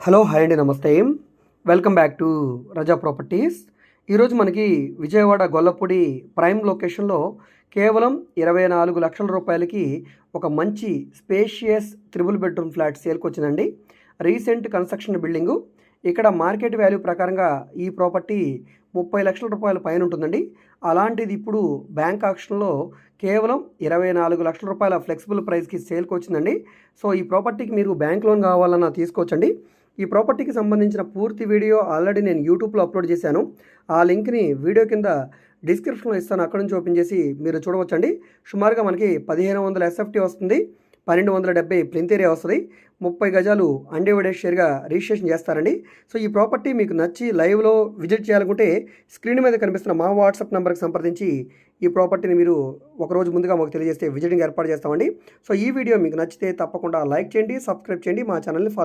Hello hi అండి, నమస్తే. Welcome back to Raza properties. ఈరోజు మనకి విజయవాడ గొల్లపూడి ప్రైమ్ లొకేషన్లో కేవలం 24 లక్షల రూపాయలకి ఒక మంచి స్పేషియస్ త్రిబుల్ బెడ్రూమ్ ఫ్లాట్ సేల్కి వచ్చిందండి. Recent construction building. ఇక్కడ మార్కెట్ వాల్యూ ప్రకారంగా ఈ ప్రాపర్టీ 30 లక్షల రూపాయల పైన ఉంటుందండి. అలాంటిది ఇప్పుడు బ్యాంక్ ఆక్షన్లో కేవలం 24 లక్షల రూపాయల ఫ్లెక్సిబుల్ ప్రైస్కి సేల్కి వచ్చిందండి. సో ఈ ప్రాపర్టీకి మీరు బ్యాంక్ లోన్ కావాలన్నా తీసుకోవచ్చండి. ఈ ప్రాపర్టీకి సంబంధించిన పూర్తి వీడియో ఆల్రెడీ నేను యూట్యూబ్లో అప్లోడ్ చేశాను. ఆ లింక్ని వీడియో కింద డిస్క్రిప్షన్లో ఇస్తాను, అక్కడ నుంచి ఓపెన్ చేసి మీరు చూడవచ్చండి. సుమారుగా మనకి 1500 ఎస్ఎఫ్టీ వస్తుంది, 1270 ప్లింత్ ఏరియా వస్తుంది, 30 గజాలు అన్డివైడెడ్ షేర్గా రిజిస్ట్రేషన్ చేస్తారండి. సో ఈ ప్రాపర్టీ మీకు నచ్చి లైవ్లో విజిట్ చేయాలనుకుంటే స్క్రీన్ మీద కనిపిస్తున్న మా వాట్సాప్ నెంబర్కి సంప్రదించి ఈ ప్రాపర్టీని మీరు ఒకరోజు ముందుగా మాకు తెలియజేస్తే విజిటింగ్ ఏర్పాటు చేస్తామండి. సో ఈ వీడియో మీకు నచ్చితే తప్పకుండా లైక్ చేయండి, సబ్స్క్రైబ్ చేయండి, మా ఛానల్ని ఫాలో